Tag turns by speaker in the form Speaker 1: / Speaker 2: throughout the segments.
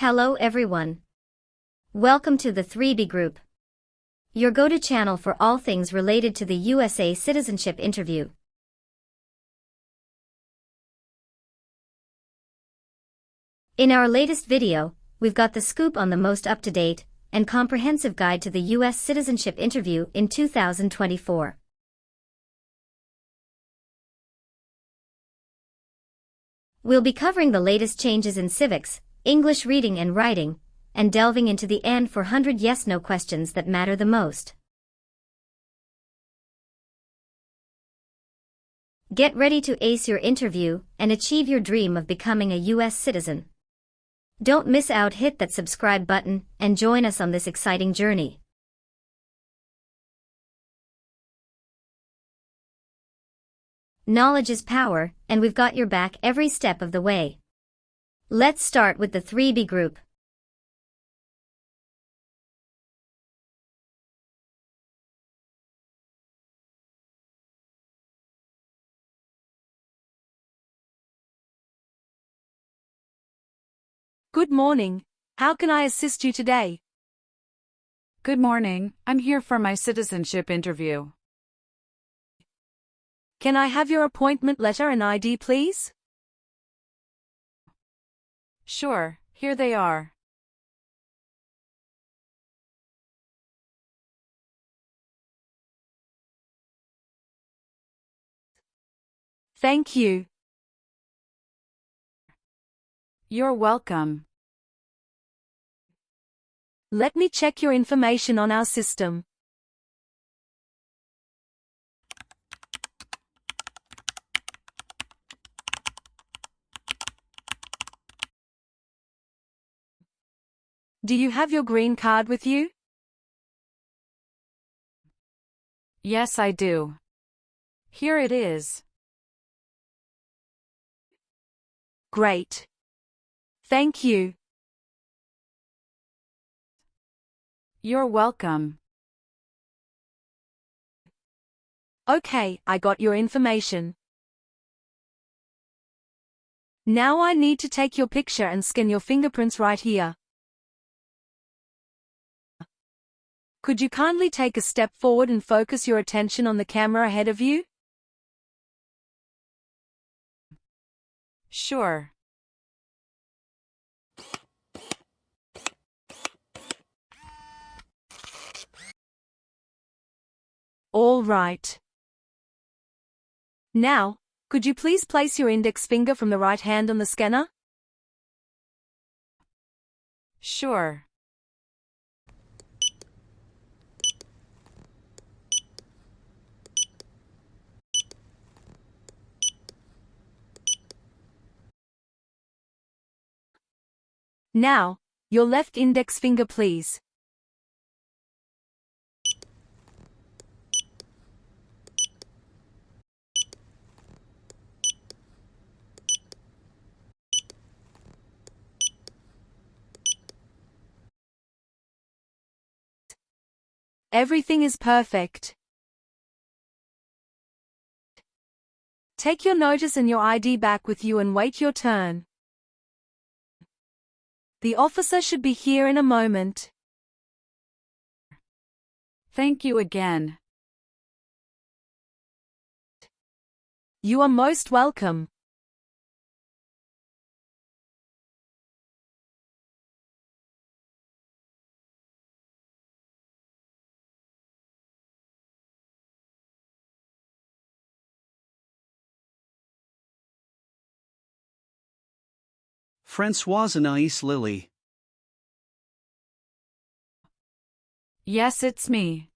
Speaker 1: Hello everyone. Welcome to the 3B Group, your go-to channel for all things related to the USA Citizenship Interview. In our latest video, we've got the scoop on the most up-to-date and comprehensive guide to the US Citizenship Interview in 2024. We'll be covering the latest changes in civics, English reading and writing, and delving into the N400 yes-no questions that matter the most. Get ready to ace your interview and achieve your dream of becoming a US citizen. Don't miss out, hit that subscribe button and join us on this exciting journey. Knowledge is power, and we've got your back every step of the way. Let's start with the 3B Group.
Speaker 2: Good morning. How can I assist you today?
Speaker 3: Good morning. I'm here for my citizenship interview.
Speaker 2: Can I have your appointment letter and ID, please?
Speaker 3: Sure, here they are.
Speaker 2: Thank you.
Speaker 3: You're welcome.
Speaker 2: Let me check your information on our system. Do you have your green card with you?
Speaker 3: Yes, I do. Here it is.
Speaker 2: Great. Thank you.
Speaker 3: You're welcome.
Speaker 2: Okay, I got your information. Now I need to take your picture and scan your fingerprints right here. Could you kindly take a step forward and focus your attention on the camera ahead of you?
Speaker 3: Sure.
Speaker 2: All right. Now, could you please place your index finger from the right hand on the scanner?
Speaker 3: Sure.
Speaker 2: Now, your left index finger, please. Everything is perfect. Take your notice and your ID back with you and wait your turn. The officer should be here in a moment.
Speaker 3: Thank you again.
Speaker 2: You are most welcome.
Speaker 4: Françoise Anais Lily.
Speaker 3: Yes, it's me.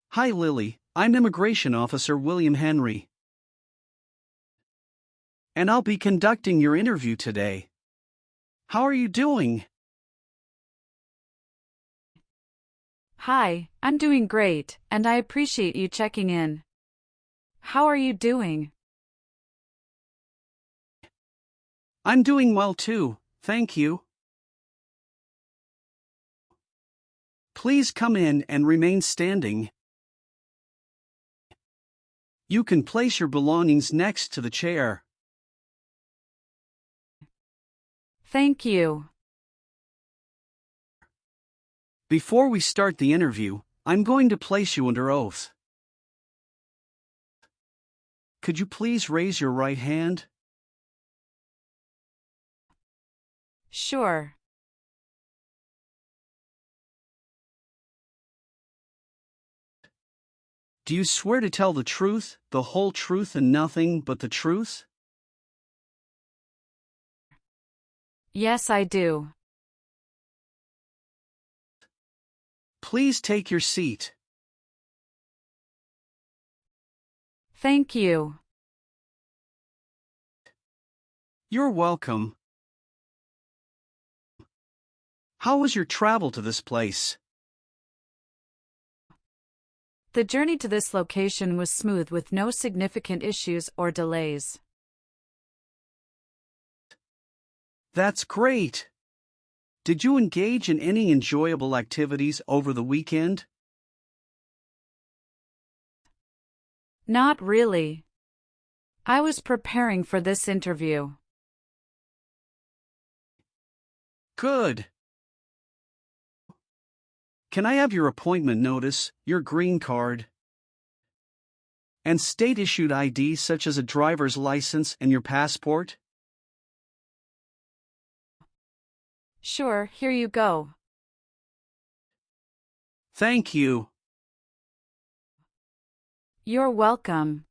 Speaker 4: Hi Lily, I'm Immigration Officer William Henry. And I'll be conducting your interview today. How are you doing?
Speaker 3: Hi, I'm doing great, and I appreciate you checking in. How are you doing?
Speaker 4: I'm doing well too, thank you. Please come in and remain standing. You can place your belongings next to the chair.
Speaker 3: Thank you.
Speaker 4: Before we start the interview, I'm going to place you under oath. Could you please raise your right hand?
Speaker 3: Sure.
Speaker 4: Do you swear to tell the truth, the whole truth and nothing but the truth?
Speaker 3: Yes, I do.
Speaker 4: Please take your seat.
Speaker 3: Thank you.
Speaker 4: You're welcome. How was your travel to this place?
Speaker 3: The journey to this location was smooth with no significant issues or delays.
Speaker 4: That's great. Did you engage in any enjoyable activities over the weekend?
Speaker 3: Not really. I was preparing for this interview.
Speaker 4: Good. Can I have your appointment notice, your green card, and state-issued ID such as a driver's license and your passport?
Speaker 3: Sure, here you go.
Speaker 4: Thank you.
Speaker 3: You're welcome.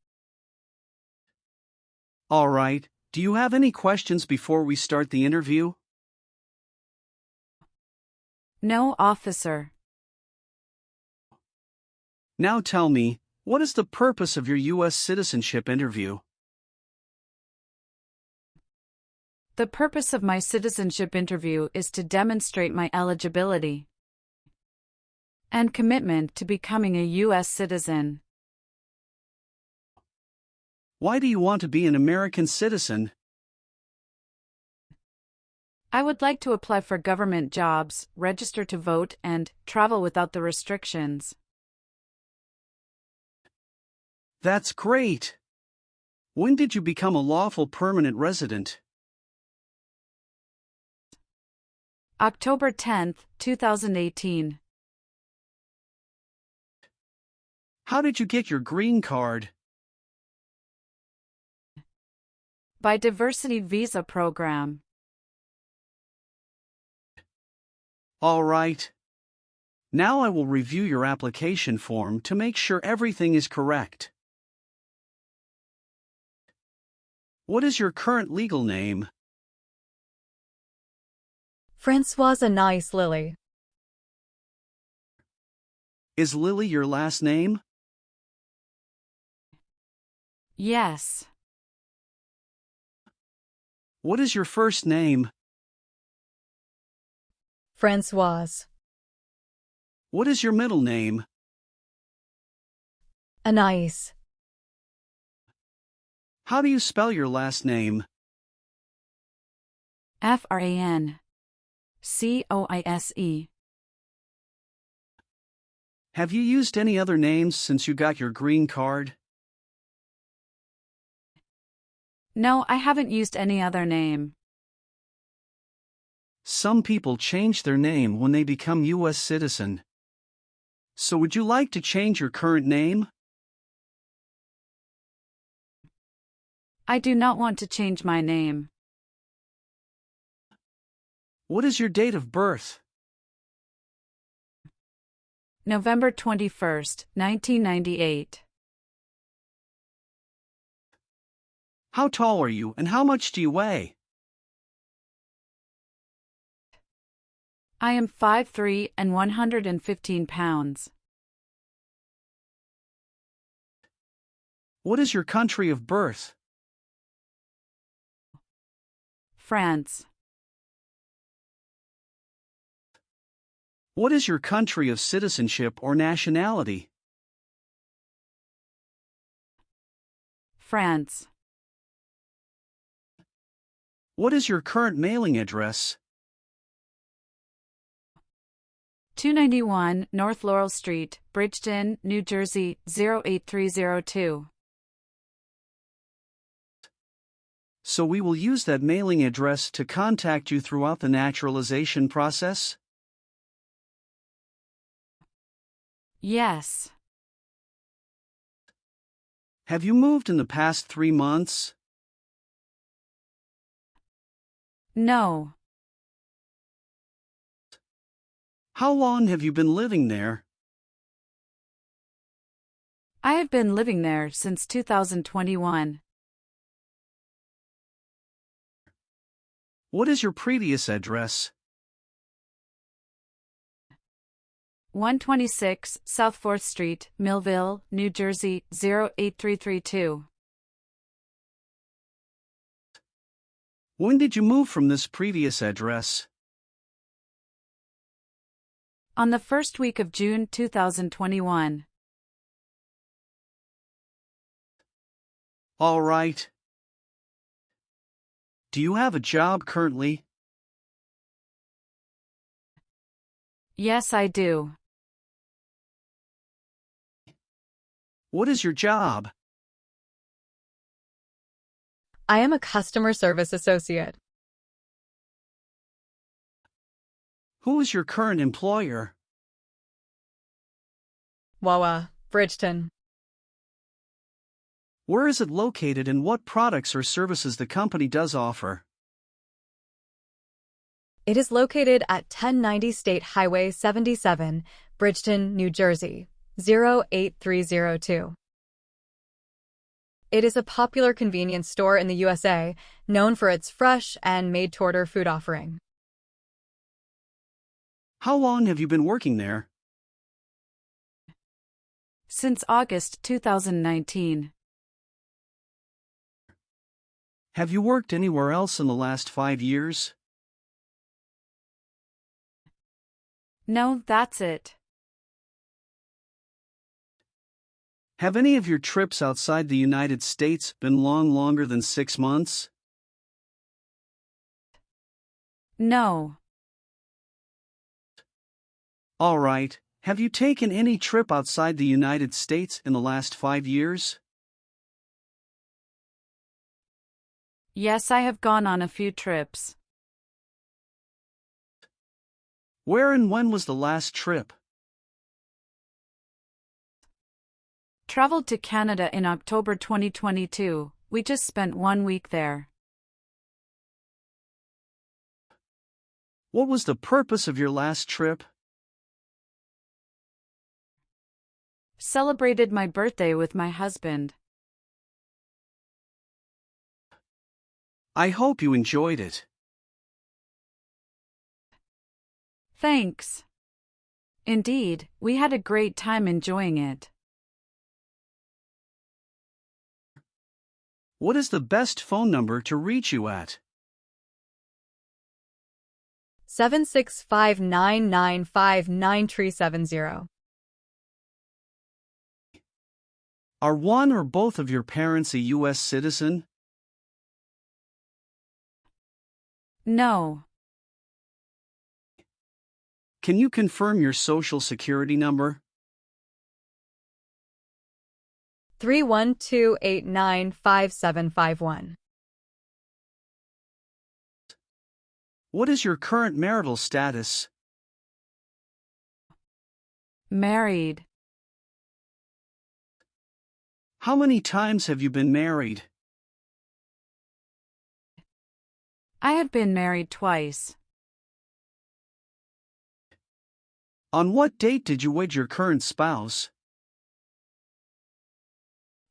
Speaker 4: All right, do you have any questions before we start the interview?
Speaker 3: No, officer.
Speaker 4: Now tell me, what is the purpose of your US citizenship interview?
Speaker 3: The purpose of my citizenship interview is to demonstrate my eligibility and commitment to becoming a U.S. citizen.
Speaker 4: Why do you want to be an American citizen?
Speaker 3: I would like to apply for government jobs, register to vote, and travel without the restrictions.
Speaker 4: That's great. When did you become a lawful permanent resident?
Speaker 3: October 10, 2018.
Speaker 4: How did you get your green card?
Speaker 3: By Diversity Visa Program.
Speaker 4: All right. Now I will review your application form to make sure everything is correct. What is your current legal name?
Speaker 5: Francoise Anais Lily.
Speaker 4: Is Lily your last name?
Speaker 3: Yes.
Speaker 4: What is your first name?
Speaker 5: Francoise.
Speaker 4: What is your middle name?
Speaker 5: Anais.
Speaker 4: How do you spell your last name?
Speaker 3: FRANCOISE.
Speaker 4: Have you used any other names since you got your green card?
Speaker 3: No, I haven't used any other name.
Speaker 4: Some people change their name when they become U.S. citizen. So would you like to change your current name?
Speaker 3: I do not want to change my name.
Speaker 4: What is your date of birth?
Speaker 3: November 21, 1998.
Speaker 4: How tall are you and how much do you weigh?
Speaker 3: I am 5'3" and 115 pounds.
Speaker 4: What is your country of birth?
Speaker 3: France.
Speaker 4: What is your country of citizenship or nationality?
Speaker 3: France.
Speaker 4: What is your current mailing address?
Speaker 3: 291 North Laurel Street, Bridgeton, New Jersey, 08302.
Speaker 4: So we will use that mailing address to contact you throughout the naturalization process?
Speaker 3: Yes.
Speaker 4: Have you moved in the past 3 months?
Speaker 3: No.
Speaker 4: How long have you been living there?
Speaker 3: I have been living there since 2021.
Speaker 4: What is your previous address?
Speaker 3: 126 South 4th Street, Millville, New Jersey, 08332.
Speaker 4: When did you move from this previous address?
Speaker 3: On the first week of June 2021.
Speaker 4: All right. Do you have a job currently?
Speaker 3: Yes, I do.
Speaker 4: What is your job?
Speaker 5: I am a customer service associate.
Speaker 4: Who is your current employer?
Speaker 5: Wawa, Bridgeton.
Speaker 4: Where is it located and what products or services the company does offer?
Speaker 5: It is located at 1090 State Highway 77, Bridgeton, New Jersey, 08302. It is a popular convenience store in the USA, known for its fresh and made-to-order food offering.
Speaker 4: How long have you been working there?
Speaker 3: Since August 2019.
Speaker 4: Have you worked anywhere else in the last 5 years?
Speaker 3: No, that's it.
Speaker 4: Have any of your trips outside the United States been longer than 6 months?
Speaker 3: No.
Speaker 4: All right. Have you taken any trip outside the United States in the last 5 years?
Speaker 3: Yes, I have gone on a few trips.
Speaker 4: Where and when was the last trip?
Speaker 3: Traveled to Canada in October 2022. We just spent 1 week there.
Speaker 4: What was the purpose of your last trip?
Speaker 3: Celebrated my birthday with my husband.
Speaker 4: I hope you enjoyed it.
Speaker 3: Thanks. Indeed, we had a great time enjoying it.
Speaker 4: What is the best phone number to reach you at?
Speaker 5: 765-995-9370.
Speaker 4: Are one or both of your parents a U.S. citizen?
Speaker 3: No.
Speaker 4: Can you confirm your social security number?
Speaker 5: 312-895751.
Speaker 4: What is your current marital status?
Speaker 3: Married.
Speaker 4: How many times have you been married?
Speaker 3: I have been married twice.
Speaker 4: On what date did you wed your current spouse?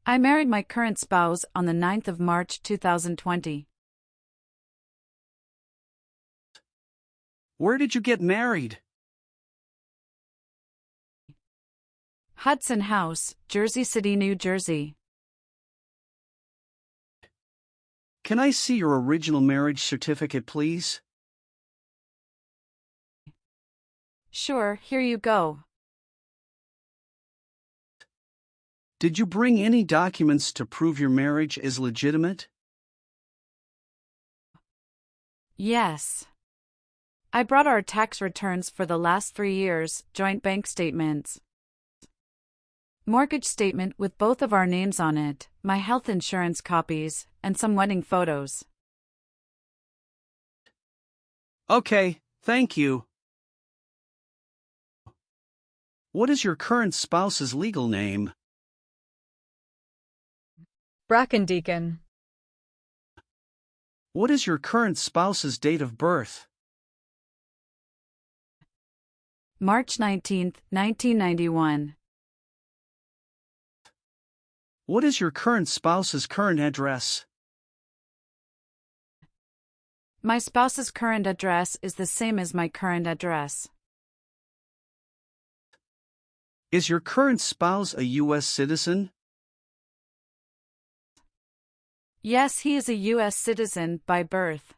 Speaker 3: I married my current spouse on the 9th of March 2020.
Speaker 4: Where did you get married?
Speaker 3: Hudson House, Jersey City, New Jersey.
Speaker 4: Can I see your original marriage certificate, please?
Speaker 3: Sure, here you go.
Speaker 4: Did you bring any documents to prove your marriage is legitimate?
Speaker 3: Yes. I brought our tax returns for the last 3 years, joint bank statements. Mortgage statement with both of our names on it, my health insurance copies, and some wedding photos.
Speaker 4: Okay, thank you. What is your current spouse's legal name?
Speaker 5: Brackendeacon.
Speaker 4: What is your current spouse's date of birth?
Speaker 3: March 19, 1991.
Speaker 4: What is your current spouse's current address?
Speaker 3: My spouse's current address is the same as my current address.
Speaker 4: Is your current spouse a US citizen?
Speaker 3: Yes, he is a US citizen by birth.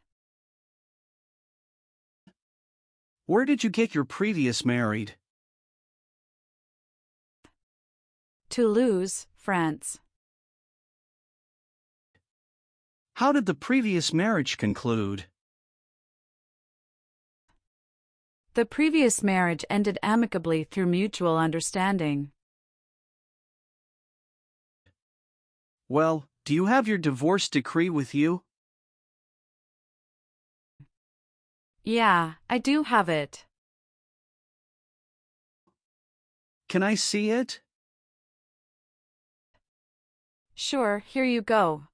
Speaker 4: Where did you get your previous married?
Speaker 3: Toulouse, France.
Speaker 4: How did the previous marriage conclude?
Speaker 3: The previous marriage ended amicably through mutual understanding.
Speaker 4: Well, do you have your divorce decree with you?
Speaker 3: Yeah, I do have it.
Speaker 4: Can I see it?
Speaker 3: Sure, here you go.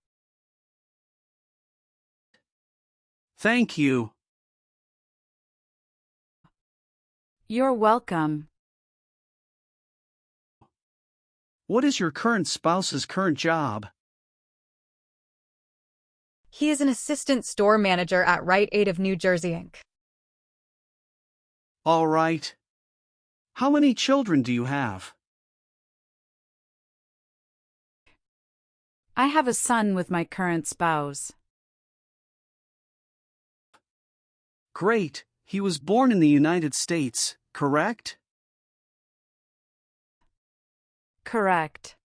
Speaker 4: Thank you.
Speaker 3: You're welcome.
Speaker 4: What is your current spouse's current job?
Speaker 5: He is an assistant store manager at Rite Aid of New Jersey, Inc.
Speaker 4: All right. How many children do you have?
Speaker 3: I have a son with my current spouse.
Speaker 4: Great. He was born in the United States, correct?
Speaker 3: Correct.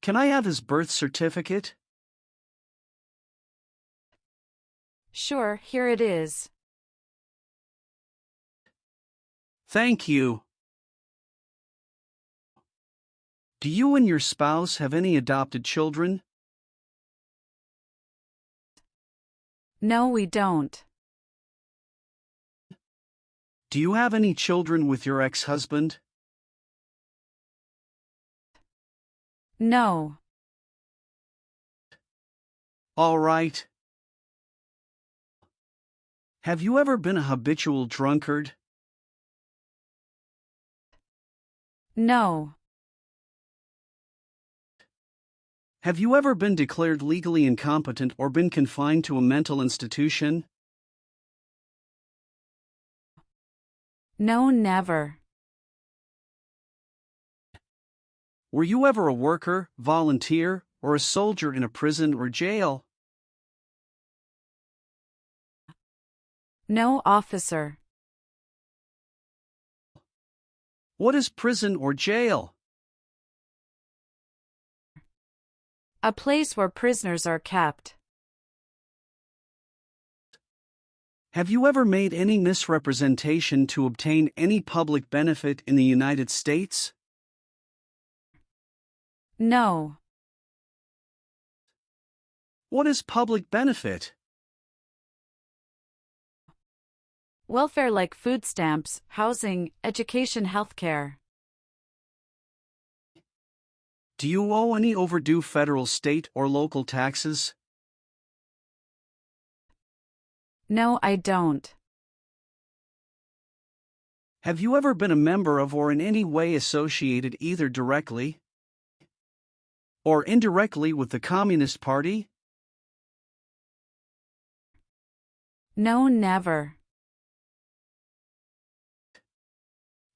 Speaker 4: Can I have his birth certificate?
Speaker 3: Sure, here it is.
Speaker 4: Thank you. Do you and your spouse have any adopted children?
Speaker 3: No, we don't.
Speaker 4: Do you have any children with your ex-husband?
Speaker 3: No.
Speaker 4: All right. Have you ever been a habitual drunkard?
Speaker 3: No.
Speaker 4: Have you ever been declared legally incompetent or been confined to a mental institution?
Speaker 3: No, never.
Speaker 4: Were you ever a worker, volunteer, or a soldier in a prison or jail?
Speaker 3: No, officer.
Speaker 4: What is prison or jail?
Speaker 3: A place where prisoners are kept.
Speaker 4: Have you ever made any misrepresentation to obtain any public benefit in the United States?
Speaker 3: No.
Speaker 4: What is public benefit?
Speaker 3: Welfare like food stamps, housing, education, healthcare.
Speaker 4: Do you owe any overdue federal, state, or local taxes?
Speaker 3: No, I don't.
Speaker 4: Have you ever been a member of or in any way associated either directly or indirectly with the Communist Party?
Speaker 3: No, never.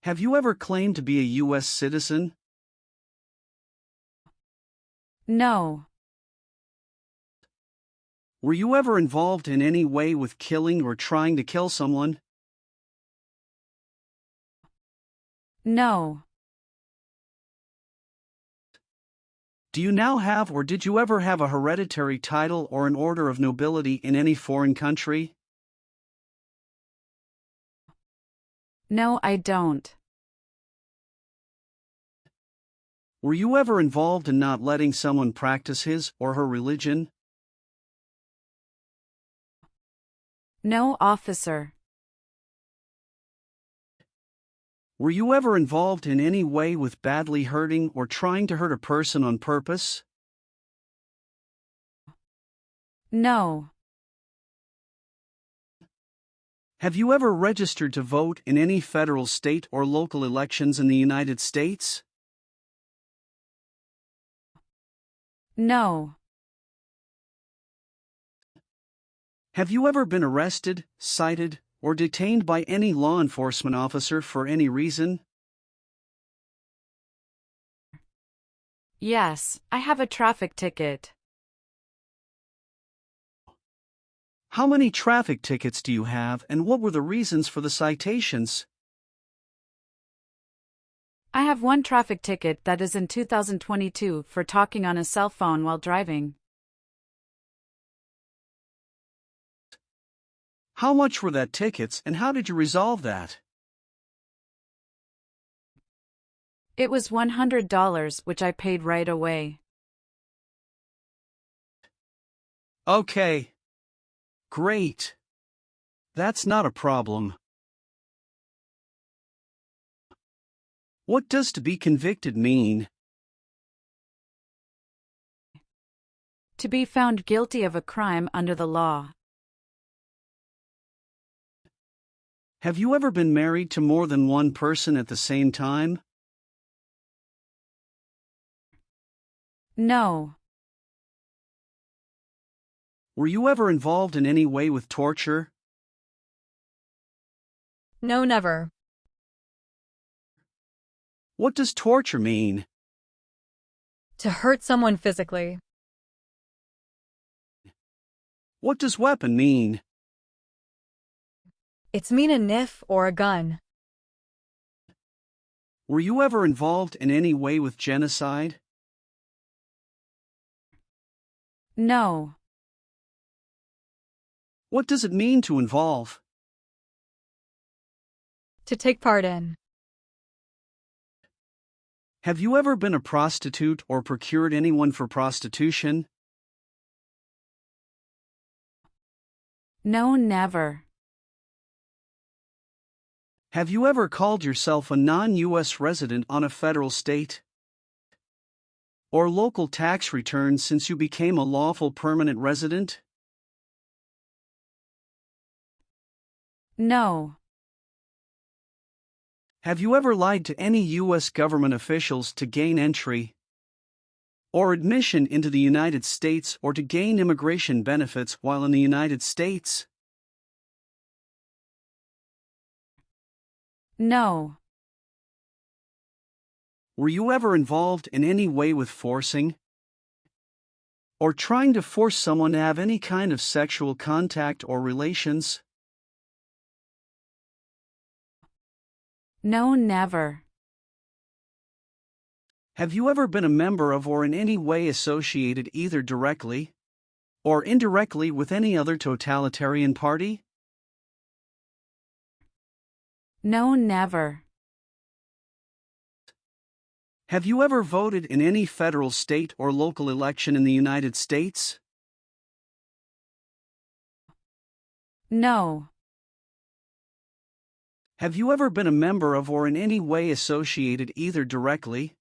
Speaker 4: Have you ever claimed to be a U.S. citizen?
Speaker 3: No.
Speaker 4: Were you ever involved in any way with killing or trying to kill someone?
Speaker 3: No.
Speaker 4: Do you now have or did you ever have a hereditary title or an order of nobility in any foreign country?
Speaker 3: No, I don't.
Speaker 4: Were you ever involved in not letting someone practice his or her religion?
Speaker 3: No, officer.
Speaker 4: Were you ever involved in any way with badly hurting or trying to hurt a person on purpose?
Speaker 3: No.
Speaker 4: Have you ever registered to vote in any federal, state, or local elections in the United States?
Speaker 3: No.
Speaker 4: Have you ever been arrested, cited, or detained by any law enforcement officer for any reason?
Speaker 3: Yes, I have a traffic ticket.
Speaker 4: How many traffic tickets do you have, and what were the reasons for the citations?
Speaker 3: I have one traffic ticket that is in 2022 for talking on a cell phone while driving.
Speaker 4: How much were that tickets, and how did you resolve that?
Speaker 3: It was $100, which I paid right away.
Speaker 4: Okay. Great. That's not a problem. What does to be convicted mean?
Speaker 3: To be found guilty of a crime under the law.
Speaker 4: Have you ever been married to more than one person at the same time?
Speaker 3: No.
Speaker 4: Were you ever involved in any way with torture?
Speaker 5: No, never.
Speaker 4: What does torture mean?
Speaker 5: To hurt someone physically.
Speaker 4: What does weapon mean?
Speaker 5: It's mean a knife or a gun.
Speaker 4: Were you ever involved in any way with genocide?
Speaker 3: No.
Speaker 4: What does it mean to involve?
Speaker 5: To take part in.
Speaker 4: Have you ever been a prostitute or procured anyone for prostitution?
Speaker 3: No, never.
Speaker 4: Have you ever called yourself a non-US resident on a federal, state, or local tax return since you became a lawful permanent resident?
Speaker 3: No.
Speaker 4: Have you ever lied to any U.S. government officials to gain entry or admission into the United States or to gain immigration benefits while in the United States?
Speaker 3: No.
Speaker 4: Were you ever involved in any way with forcing or trying to force someone to have any kind of sexual contact or relations?
Speaker 3: No, never.
Speaker 4: Have you ever been a member of or in any way associated either directly or indirectly with any other totalitarian party?
Speaker 3: No, never.
Speaker 4: Have you ever voted in any federal, state, or local election in the United States?
Speaker 3: No.
Speaker 4: Have you ever been a member of or in any way associated either directly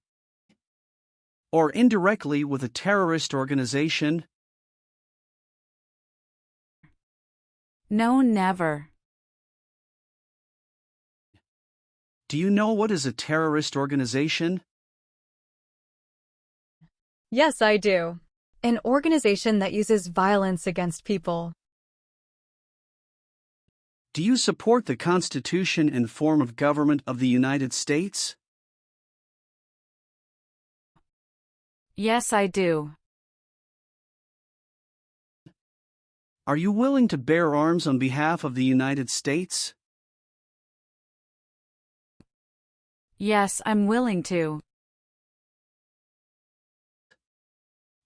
Speaker 4: or indirectly with a terrorist organization?
Speaker 3: No, never.
Speaker 4: Do you know what is a terrorist organization?
Speaker 5: Yes, I do. An organization that uses violence against people.
Speaker 4: Do you support the Constitution and form of government of the United States?
Speaker 3: Yes, I do.
Speaker 4: Are you willing to bear arms on behalf of the United States?
Speaker 3: Yes, I'm willing to.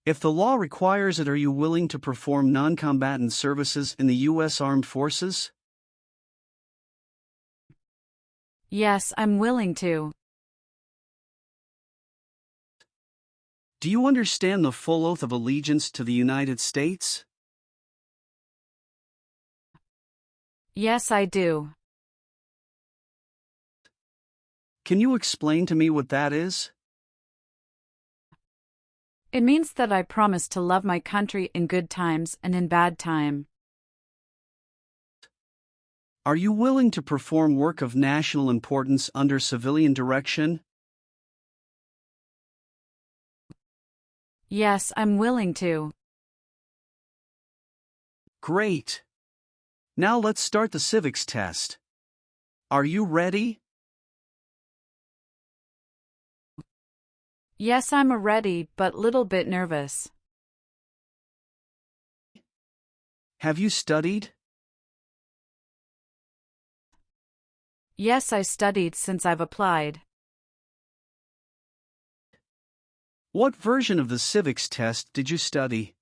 Speaker 4: If the law requires it, are you willing to perform non-combatant services in the U.S. Armed Forces?
Speaker 3: Yes, I'm willing to.
Speaker 4: Do you understand the full oath of allegiance to the United States?
Speaker 3: Yes, I do.
Speaker 4: Can you explain to me what that is?
Speaker 3: It means that I promise to love my country in good times and in bad time.
Speaker 4: Are you willing to perform work of national importance under civilian direction?
Speaker 3: Yes, I'm willing to.
Speaker 4: Great. Now let's start the civics test. Are you ready?
Speaker 3: Yes, I'm ready, but little bit nervous.
Speaker 4: Have you studied?
Speaker 3: Yes, I studied since I've applied.
Speaker 4: What version of the civics test did you study?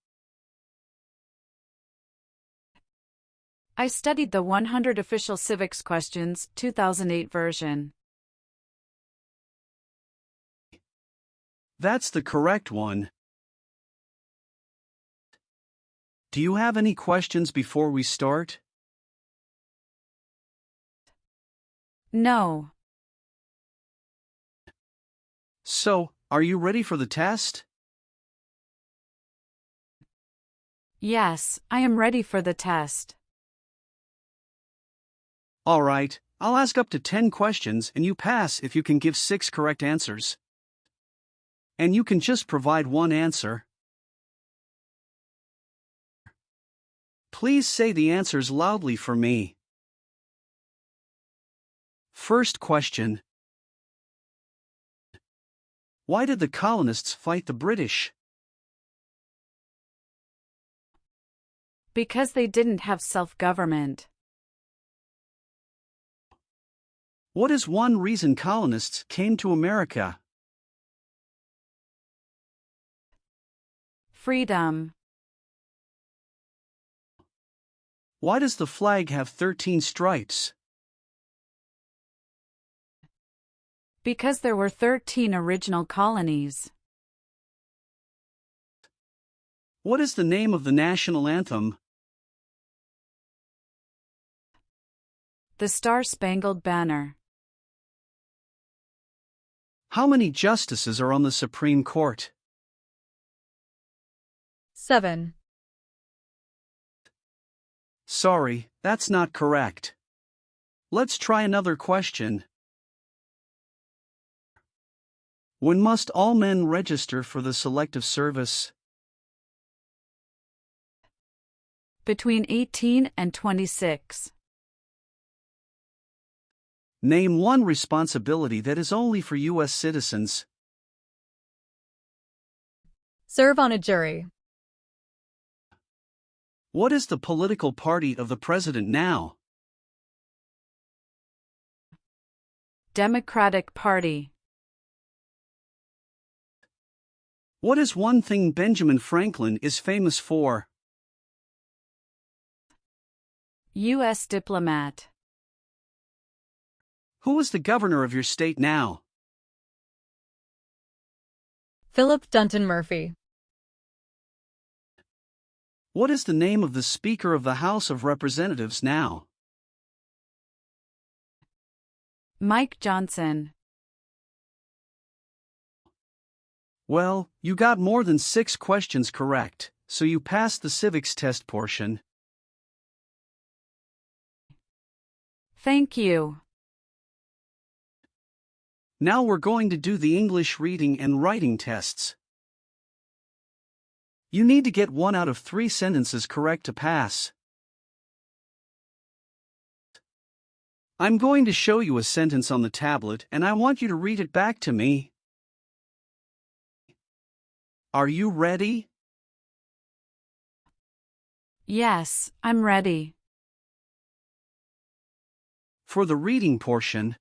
Speaker 3: I studied the 100 Official Civics Questions 2008 version.
Speaker 4: That's the correct one. Do you have any questions before we start?
Speaker 3: No.
Speaker 4: So, are you ready for the test?
Speaker 3: Yes, I am ready for the test.
Speaker 4: All right, I'll ask up to 10 questions and you pass if you can give 6 correct answers. And you can just provide one answer. Please say the answers loudly for me. First question. Why did the colonists fight the British?
Speaker 3: Because they didn't have self-government.
Speaker 4: What is one reason colonists came to America?
Speaker 3: Freedom.
Speaker 4: Why does the flag have 13 stripes?
Speaker 3: Because there were 13 original colonies.
Speaker 4: What is the name of the national anthem?
Speaker 3: The Star-Spangled Banner.
Speaker 4: How many justices are on the Supreme Court?
Speaker 5: 7.
Speaker 4: Sorry, that's not correct. Let's try another question. When must all men register for the Selective Service?
Speaker 3: Between 18 and 26.
Speaker 4: Name one responsibility that is only for U.S. citizens.
Speaker 5: Serve on a jury.
Speaker 4: What is the political party of the president now?
Speaker 3: Democratic Party.
Speaker 4: What is one thing Benjamin Franklin is famous for?
Speaker 3: U.S. diplomat.
Speaker 4: Who is the governor of your state now?
Speaker 5: Philip Dunton Murphy.
Speaker 4: What is the name of the Speaker of the House of Representatives now?
Speaker 3: Mike Johnson.
Speaker 4: Well, you got more than 6 questions correct, so you passed the civics test portion.
Speaker 3: Thank you.
Speaker 4: Now we're going to do the English reading and writing tests. You need to get 1 out of 3 sentences correct to pass. I'm going to show you a sentence on the tablet and I want you to read it back to me. Are you ready?
Speaker 3: Yes, I'm ready.
Speaker 4: For the reading portion,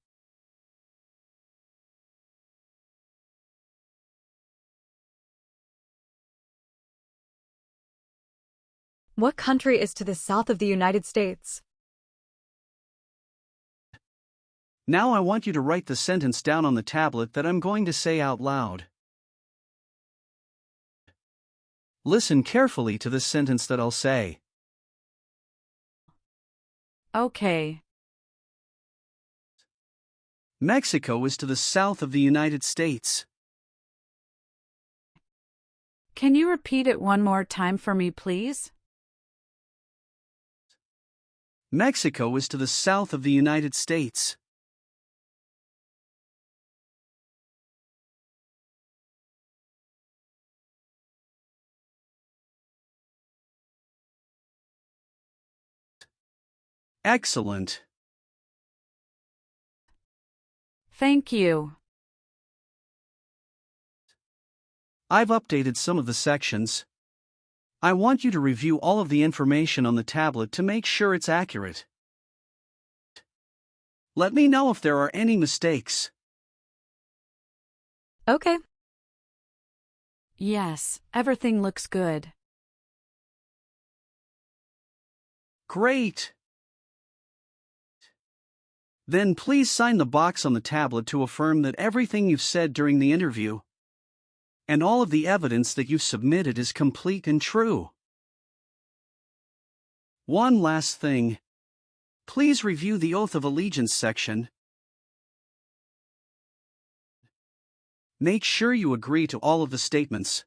Speaker 5: What country is to the south of the United States?
Speaker 4: now I want you to write the sentence down on the tablet that I'm going to say out loud. Listen carefully to this sentence that I'll say.
Speaker 3: Okay.
Speaker 4: Mexico is to the south of the United States.
Speaker 3: Can you repeat it one more time for me, please?
Speaker 4: Mexico is to the south of the United States. Excellent.
Speaker 3: Thank you.
Speaker 4: I've updated some of the sections. I want you to review all of the information on the tablet to make sure it's accurate. Let me know if there are any mistakes.
Speaker 5: Okay.
Speaker 3: Yes, everything looks good.
Speaker 4: Great! Then please sign the box on the tablet to affirm that everything you've said during the interview and all of the evidence that you've submitted is complete and true. One last thing. Please review the Oath of Allegiance section. Make sure you agree to all of the statements.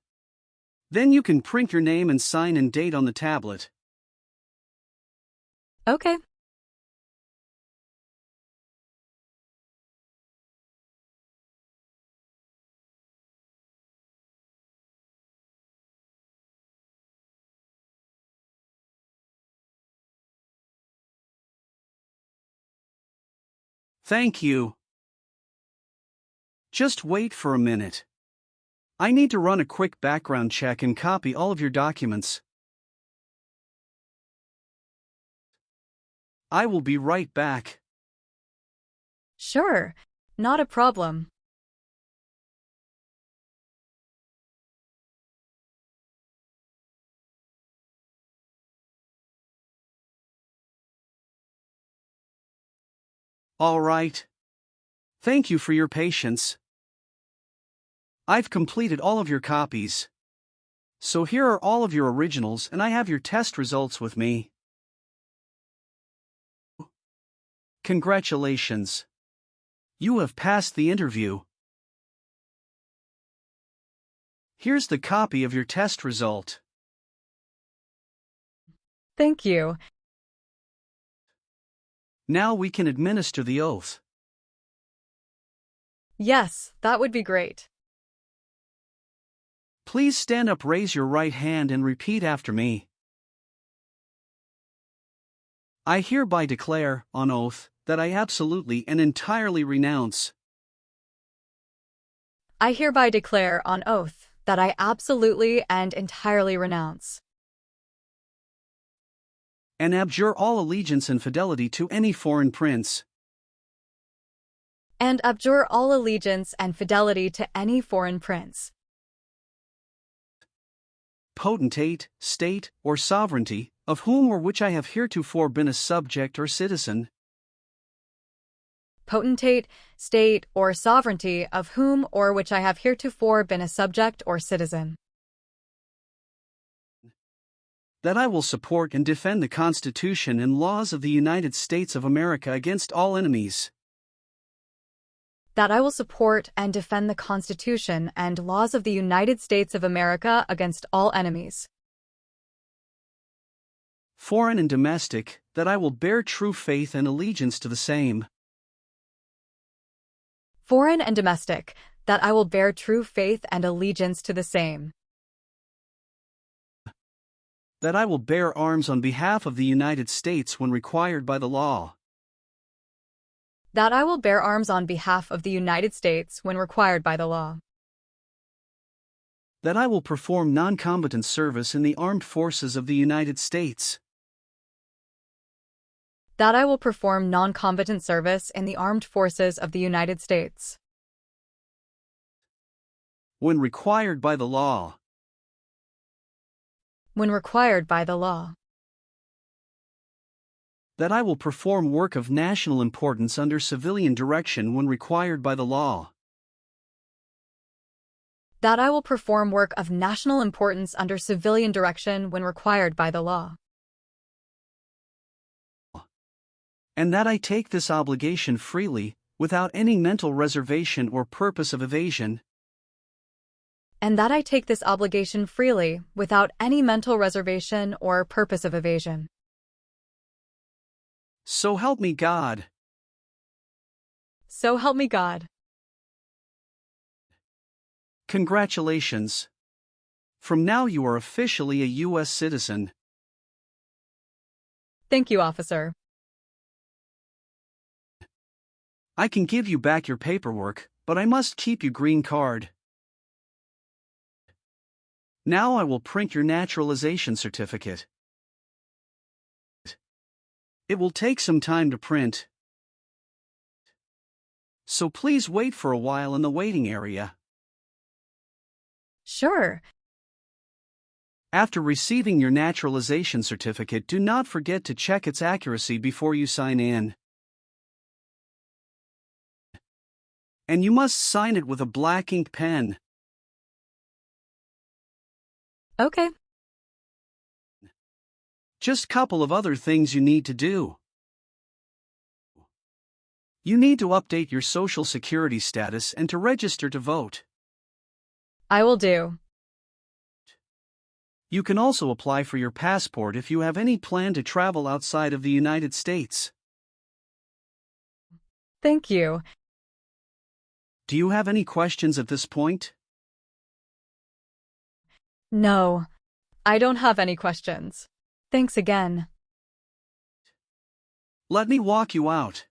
Speaker 4: Then you can print your name and sign and date on the tablet.
Speaker 5: Okay.
Speaker 4: Thank you. Just wait for a minute. I need to run a quick background check and copy all of your documents. I will be right back.
Speaker 5: Sure. Not a problem.
Speaker 4: All right. Thank you for your patience. I've completed all of your copies. So here are all of your originals and I have your test results with me. Congratulations. You have passed the interview. Here's the copy of your test result.
Speaker 5: Thank you.
Speaker 4: Now we can administer the oath.
Speaker 5: Yes, that would be great.
Speaker 4: Please stand up, raise your right hand and repeat after me. I hereby declare, on oath, that I absolutely and entirely renounce.
Speaker 5: I hereby declare on oath that I absolutely and entirely renounce
Speaker 4: And abjure all allegiance and fidelity to any foreign prince,
Speaker 5: and abjure all allegiance and fidelity to any foreign prince,
Speaker 4: potentate, state, or sovereignty, of whom or which I have heretofore been a subject or citizen,
Speaker 5: potentate, state, or sovereignty of whom or which I have heretofore been a subject or citizen,
Speaker 4: that I will support and defend the Constitution and laws of the United States of America against all enemies,
Speaker 5: that I will support and defend the Constitution and laws of the United States of America against all enemies,
Speaker 4: foreign and domestic, that I will bear true faith and allegiance to the same,
Speaker 5: foreign and domestic, that I will bear true faith and allegiance to the same,
Speaker 4: that I will bear arms on behalf of the United States when required by the law,
Speaker 5: that I will bear arms on behalf of the United States when required by the law,
Speaker 4: that I will perform non-combatant service in the armed forces of the United States,
Speaker 5: that I will perform non-combatant service in the armed forces of the United States
Speaker 4: when required by the law,
Speaker 5: when required by the law,
Speaker 4: that I will perform work of national importance under civilian direction when required by the law,
Speaker 5: That I will perform work of national importance under civilian direction when required by the law.
Speaker 4: And that I take this obligation freely, without any mental reservation or purpose of evasion.
Speaker 5: And that I take this obligation freely, without any mental reservation or purpose of evasion.
Speaker 4: So help me God.
Speaker 5: So help me God.
Speaker 4: Congratulations. From now you are officially a U.S. citizen.
Speaker 5: Thank you, officer.
Speaker 4: I can give you back your paperwork, but I must keep your green card. Now I will print your naturalization certificate. It will take some time to print, so please wait for a while in the waiting area.
Speaker 5: Sure.
Speaker 4: After receiving your naturalization certificate, do not forget to check its accuracy before you sign in. And you must sign it with a black ink pen.
Speaker 5: Okay.
Speaker 4: Just a couple of other things you need to do. You need to update your Social Security status and to register to vote.
Speaker 5: I will do.
Speaker 4: You can also apply for your passport if you have any plan to travel outside of the United States.
Speaker 5: Thank you.
Speaker 4: Do you have any questions at this point?
Speaker 5: No, I don't have any questions. Thanks again.
Speaker 4: Let me walk you out.